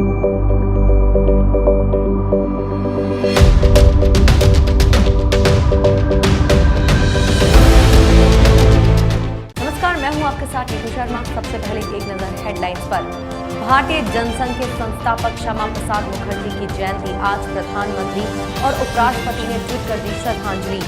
नमस्कार, मैं हूं आपके साथ नीतू शर्मा। सबसे पहले एक नजर हेडलाइंस पर। भारतीय जनसंघ के संस्थापक श्यामा प्रसाद मुखर्जी की जयंती आज। प्रधानमंत्री और उपराष्ट्रपति ने ट्वीट कर दी श्रद्धांजलि।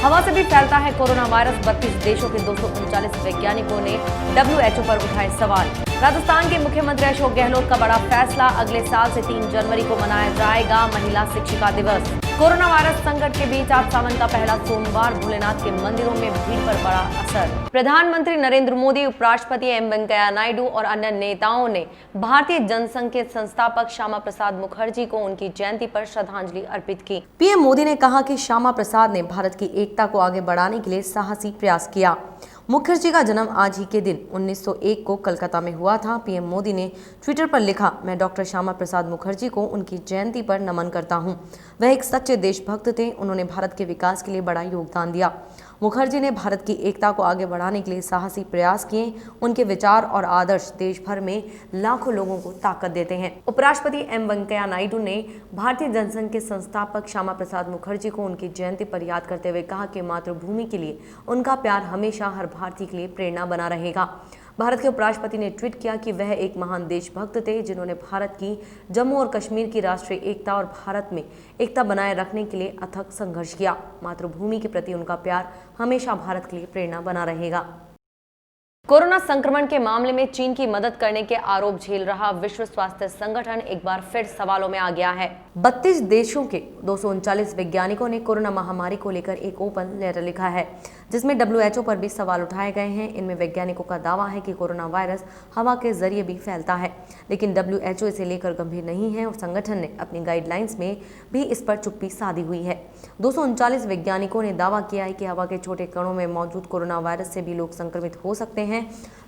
हवा से भी फैलता है कोरोना वायरस। 32 देशों के 239 वैज्ञानिकों ने WHO पर उठाए सवाल। राजस्थान के मुख्यमंत्री अशोक गहलोत का बड़ा फैसला। अगले साल से 3 जनवरी को मनाया जाएगा महिला शिक्षिका दिवस। कोरोना वायरस संकट के बीच आज सावन का पहला सोमवार। भोलेनाथ के मंदिरों में भीड़ पर बड़ा असर। प्रधानमंत्री नरेंद्र मोदी, उपराष्ट्रपति एम वेंकैया नायडू और अन्य नेताओं ने भारतीय जनसंघ के संस्थापक श्यामा प्रसाद मुखर्जी को उनकी जयंती पर श्रद्धांजलि अर्पित की। पीएम मोदी ने कहा कि श्यामा प्रसाद ने भारत की एकता को आगे बढ़ाने के लिए साहसी प्रयास किया। मुखर्जी का जन्म आज ही के दिन 1901 को कलकत्ता में हुआ था। पीएम मोदी ने ट्विटर पर लिखा, मैं डॉक्टर श्यामा प्रसाद मुखर्जी को उनकी जयंती पर नमन करता हूं। वह एक सच्चे देशभक्त थे। उन्होंने भारत के विकास के लिए बड़ा योगदान दिया। मुखर्जी ने भारत की एकता को आगे बढ़ाने के लिए साहसी प्रयास किए। उनके विचार और आदर्श देश भर में लाखों लोगों को ताकत देते हैं। उपराष्ट्रपति एम वेंकैया नायडू ने भारतीय जनसंघ के संस्थापक श्यामा प्रसाद मुखर्जी को उनकी जयंती पर याद करते हुए कहा कि मातृभूमि के लिए उनका प्यार हमेशा हर भारतीय के लिए प्रेरणा बना रहेगा। भारत के उपराष्ट्रपति ने ट्वीट किया कि वह एक महान देशभक्त थे जिन्होंने भारत की जम्मू और कश्मीर की राष्ट्रीय एकता और भारत में एकता बनाए रखने के लिए अथक संघर्ष किया। मातृभूमि के प्रति उनका प्यार हमेशा भारत के लिए प्रेरणा बना रहेगा। कोरोना संक्रमण के मामले में चीन की मदद करने के आरोप झेल रहा विश्व स्वास्थ्य संगठन एक बार फिर सवालों में आ गया है। 32 देशों के 239 वैज्ञानिकों ने कोरोना महामारी को लेकर एक ओपन लेटर लिखा है, जिसमें WHO पर भी सवाल उठाए गए हैं। इनमें वैज्ञानिकों का दावा है कि कोरोना वायरस हवा के जरिए भी फैलता है, लेकिन WHO इसे लेकर गंभीर नहीं है और संगठन ने अपनी गाइडलाइंस में भी इस पर चुप्पी साधी हुई है। 239 वैज्ञानिकों ने दावा किया है कि हवा के छोटे कणों में मौजूद कोरोना वायरस से भी लोग संक्रमित हो सकते हैं।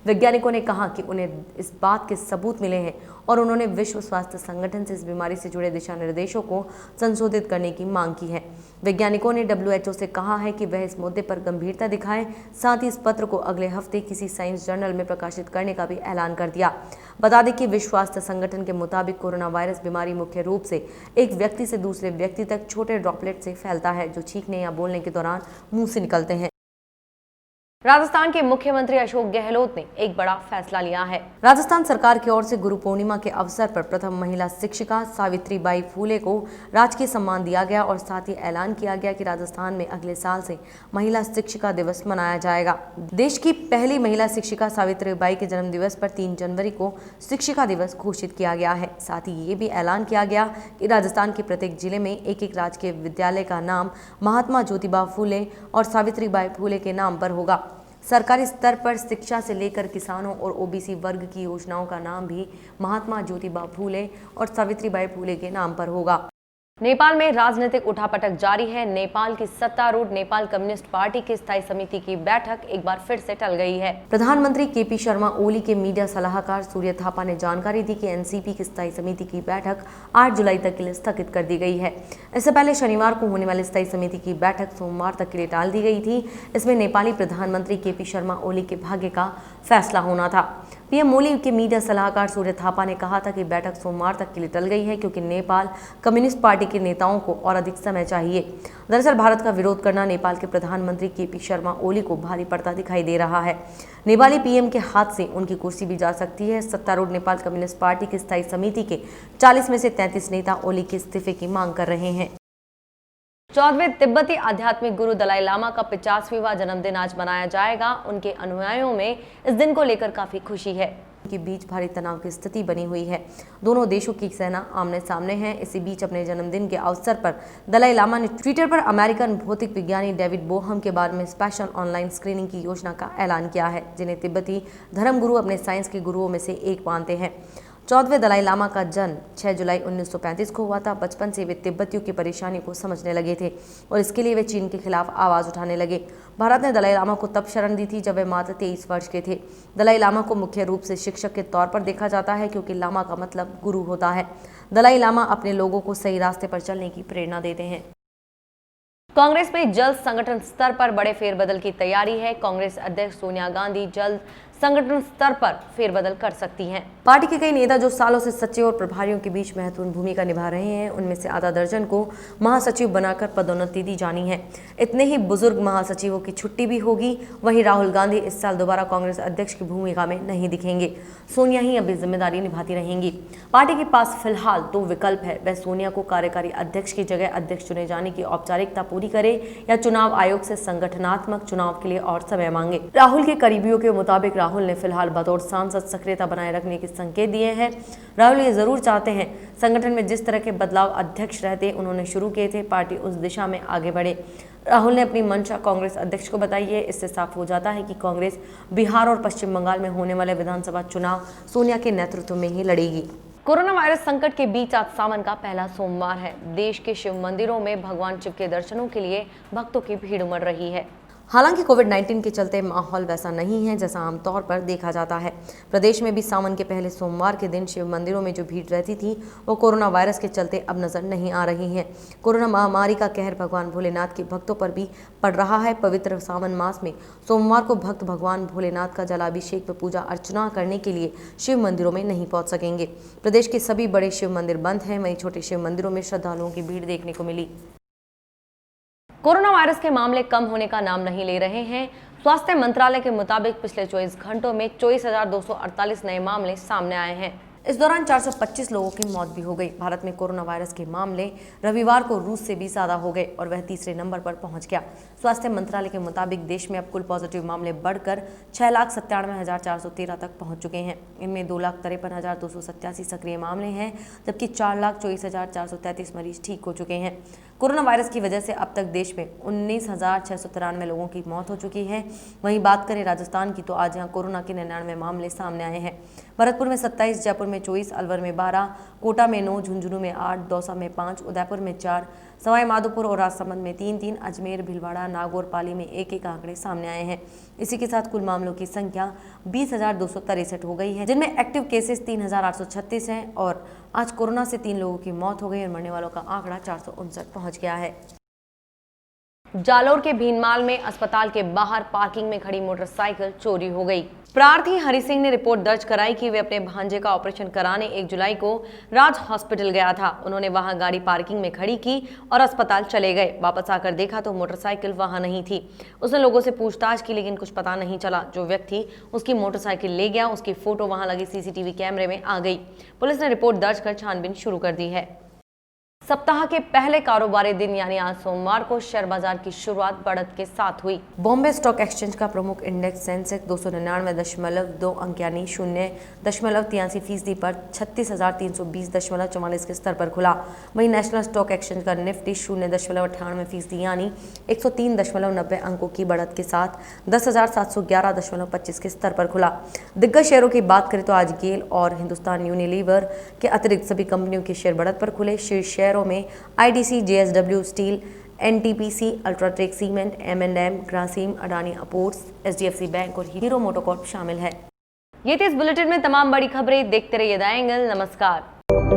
वैज्ञानिकों ने कहा कि उन्हें इस बात के सबूत मिले हैं और उन्होंने विश्व स्वास्थ्य संगठन से इस बीमारी से जुड़े दिशा निर्देशों को संशोधित करने की मांग की है। वैज्ञानिकों ने WHO से कहा है कि वह इस मुद्दे पर गंभीरता दिखाए। साथ ही इस पत्र को अगले हफ्ते किसी साइंस जर्नल में प्रकाशित करने का भी ऐलान कर दिया। बता दें कि विश्व स्वास्थ्य संगठन के मुताबिक कोरोना वायरस बीमारी मुख्य रूप से एक व्यक्ति से दूसरे व्यक्ति तक छोटे ड्रॉपलेट से फैलता है, जो छींकने या बोलने के दौरान मुंह से निकलते हैं। राजस्थान के मुख्यमंत्री अशोक गहलोत ने एक बड़ा फैसला लिया है। राजस्थान सरकार की ओर से गुरु पूर्णिमा के अवसर पर प्रथम महिला शिक्षिका सावित्रीबाई फूले को राजकीय सम्मान दिया गया और साथ ही ऐलान किया गया कि राजस्थान में अगले साल से महिला शिक्षिका दिवस मनाया जाएगा। देश की पहली महिला शिक्षिका सावित्रीबाई के जन्म दिवस पर 3 जनवरी को शिक्षिका दिवस घोषित किया गया है। साथ ही ये भी ऐलान किया गया कि राजस्थान के प्रत्येक जिले में एक राजकीय विद्यालय का नाम महात्मा ज्योतिबा फूले और सावित्रीबाई फूले के नाम पर होगा। सरकारी स्तर पर शिक्षा से लेकर किसानों और OBC वर्ग की योजनाओं का नाम भी महात्मा ज्योतिबा फूले और सावित्रीबाई फूले के नाम पर होगा। नेपाल में राजनीतिक उठापटक जारी है। नेपाल की सत्तारूढ़ नेपाल कम्युनिस्ट पार्टी की स्थायी समिति की बैठक एक बार फिर से टल गई है। प्रधानमंत्री KP शर्मा ओली के मीडिया सलाहकार सूर्य थापा ने जानकारी दी कि NCP की स्थायी समिति की बैठक 8 जुलाई तक के लिए स्थगित कर दी गई है। इससे पहले शनिवार को होने वाली स्थायी समिति की बैठक सोमवार तक के लिए टाल दी गई थी। इसमें नेपाली प्रधानमंत्री KP शर्मा ओली के भाग्य का फैसला होना था। पीएम ओली के मीडिया सलाहकार सूर्य थापा ने कहा था कि बैठक सोमवार तक के लिए टल गई है क्योंकि नेपाल कम्युनिस्ट पार्टी के नेताओं को और अधिक समय चाहिए। दरअसल भारत का विरोध करना नेपाल के प्रधानमंत्री KP शर्मा ओली को भारी पड़ता दिखाई दे रहा है। नेपाली पीएम के हाथ से उनकी कुर्सी भी जा सकती है। सत्तारूढ़ नेपाल कम्युनिस्ट पार्टी की स्थायी समिति के 40 में से 33 नेता ओली के इस्तीफे की मांग कर रहे हैं। 14वें तिब्बती आध्यात्मिक गुरु दलाई लामा का 50वां जन्मदिन आज मनाया जाएगा। उनके अनुयायियों में इस दिन को लेकर काफी खुशी है। के बीच भारी तनाव की स्थिति बनी हुई है। दोनों देशों की सेना आमने सामने है। इसी बीच अपने जन्मदिन के अवसर पर दलाई लामा ने ट्विटर पर अमेरिकन भौतिक विज्ञानी डेविड बोहम के बारे में स्पेशल ऑनलाइन स्क्रीनिंग की योजना का ऐलान किया है, जिन्हें तिब्बती धर्मगुरु अपने साइंस के गुरुओं में से एक मानते हैं। 14वें दलाई लामा का जन्म 6 जुलाई 1935 को हुआ था। बचपन से वे तिब्बतियों की परेशानी को समझने लगे थे और इसके लिए वे चीन के खिलाफ आवाज उठाने लगे। भारत ने दलाई लामा को तब शरण दी थी जब वे मात्र 23 वर्ष के थे। दलाई लामा को मुख्य रूप से शिक्षक के तौर पर देखा जाता है क्योंकि लामा का मतलब गुरु होता है। दलाई लामा अपने लोगों को सही रास्ते पर चलने की प्रेरणा देते हैं। कांग्रेस में जल्द संगठन स्तर पर बड़े फेरबदल की तैयारी है। कांग्रेस अध्यक्ष सोनिया गांधी जल्द संगठन स्तर पर फेरबदल कर सकती हैं। पार्टी के कई नेता जो सालों से सचिव और प्रभारियों के बीच महत्वपूर्ण भूमिका निभा रहे हैं, उनमें से आधा दर्जन को महासचिव बनाकर पदोन्नति दी जानी है। इतने ही बुजुर्ग महासचिवों की छुट्टी भी होगी। वहीं राहुल गांधी इस साल दोबारा कांग्रेस अध्यक्ष की भूमिका में नहीं दिखेंगे। सोनिया ही अभी जिम्मेदारी निभाती रहेंगी। पार्टी के पास फिलहाल 2 विकल्प है। वह सोनिया को कार्यकारी अध्यक्ष की जगह अध्यक्ष चुने जाने की औपचारिकता पूरी करे या चुनाव आयोग से संगठनात्मक चुनाव के लिए और समय मांगे। राहुल के करीबियों के मुताबिक राहुल ने फिलहाल बतौर सांसद सक्रियता बनाए रखने के संकेत दिए हैं। राहुल ये जरूर चाहते हैं संगठन में जिस तरह के बदलाव अध्यक्ष रहते उन्होंने शुरू किए थे, पार्टी उस दिशा में आगे बढ़े। राहुल ने अपनी मंशा कांग्रेस अध्यक्ष को बताई है। इससे साफ हो जाता है कि कांग्रेस बिहार और पश्चिम बंगाल में होने वाले विधानसभा चुनाव सोनिया के नेतृत्व में ही लड़ेगी। कोरोना वायरस संकट के बीच आज सावन का पहला सोमवार है। देश के शिव मंदिरों में भगवान शिव के दर्शनों के लिए भक्तों की भीड़ उमड़ रही है। हालांकि कोविड-19 के चलते माहौल वैसा नहीं है जैसा आमतौर पर देखा जाता है। प्रदेश में भी सावन के पहले सोमवार के दिन शिव मंदिरों में जो भीड़ रहती थी वो कोरोना वायरस के चलते अब नजर नहीं आ रही है। कोरोना महामारी का कहर भगवान भोलेनाथ के भक्तों पर भी पड़ रहा है। पवित्र सावन मास में सोमवार को भक्त भगवान भोलेनाथ का जलाभिषेक व पूजा अर्चना करने के लिए शिव मंदिरों में नहीं पहुंच सकेंगे। प्रदेश के सभी बड़े शिव मंदिर बंद हैं। वहीं छोटे शिव मंदिरों में श्रद्धालुओं की भीड़ देखने को मिली। कोरोना वायरस के मामले कम होने का नाम नहीं ले रहे हैं। स्वास्थ्य मंत्रालय के मुताबिक पिछले 24 घंटों में 24,248 नए मामले सामने आए हैं। इस दौरान 425 लोगों की मौत भी हो गई। भारत में कोरोना वायरस के मामले रविवार को रूस से भी ज्यादा हो गए और वह तीसरे नंबर पर पहुंच गया। स्वास्थ्य मंत्रालय के मुताबिक देश में अब कुल पॉजिटिव मामले बढ़कर 6,97,413 तक पहुंच चुके हैं। इनमें 2,53,287 सक्रिय मामले हैं, जबकि 4,24,433 मरीज ठीक हो चुके हैं। कोरोना वायरस की वजह से अब तक देश में 19,693 लोगों की मौत हो चुकी है। वहीं बात करें राजस्थान की, तो आज यहाँ कोरोना के 99 मामले सामने आए हैं। भरतपुर में 27, जयपुर में 24, अलवर में 12, कोटा में 9, झुंझुनू में 8, दौसा में 5, उदयपुर में 4, सवाई माधोपुर और राजसमंद में 3, अजमेर, भीलवाड़ा, नागौर, पाली में 1 आंकड़े सामने आए हैं। इसी के साथ कुल मामलों की संख्या 20,263 हो गई है, जिनमें एक्टिव केसेस 3,836 हैं और आज कोरोना से 3 लोगों की मौत हो गई और मरने वालों का आंकड़ा 459 पहुंच गया है। जालोर के भीनमाल में अस्पताल के बाहर पार्किंग में खड़ी मोटरसाइकिल चोरी हो गई। प्रार्थी हरि सिंह ने रिपोर्ट दर्ज कराई कि वे अपने भांजे का ऑपरेशन कराने 1 जुलाई को राज हॉस्पिटल गया था। उन्होंने वहां गाड़ी पार्किंग में खड़ी की और अस्पताल चले गए। वापस आकर देखा तो मोटरसाइकिल वहां नहीं थी। उसने लोगों से पूछताछ की, लेकिन कुछ पता नहीं चला। जो व्यक्ति उसकी मोटरसाइकिल ले गया, उसकी फोटो वहां लगे सीसीटीवी कैमरे में आ गई। पुलिस ने रिपोर्ट दर्ज कर छानबीन शुरू कर दी है। सप्ताह के पहले कारोबारी दिन यानी आज सोमवार को शेयर बाजार की शुरुआत बढ़त के साथ हुई। बॉम्बे स्टॉक एक्सचेंज का प्रमुख इंडेक्स सेंसेक्स 299.2 अंक यानी 0.83% पर 36,320.44 के स्तर पर खुला। वहीं नेशनल स्टॉक एक्सचेंज का निफ्टी 0.98% यानी 103.90 अंकों की बढ़त के साथ 10,711.25 के स्तर पर खुला। दिग्गज शेयरों की बात करें तो आज गेल और हिंदुस्तान यूनिलीवर के अतिरिक्त सभी कंपनियों के शेयर बढ़त पर खुले। शीर्ष शेयरों में IDC, JSW steel, NTPC, UltraTech cement, M&M, Grasim, Adani ports, HDFC bank और हीरो मोटोकॉर्प शामिल है। ये थी इस बुलेटिन में तमाम बड़ी खबरें। देखते रहिए द एंगल। नमस्कार।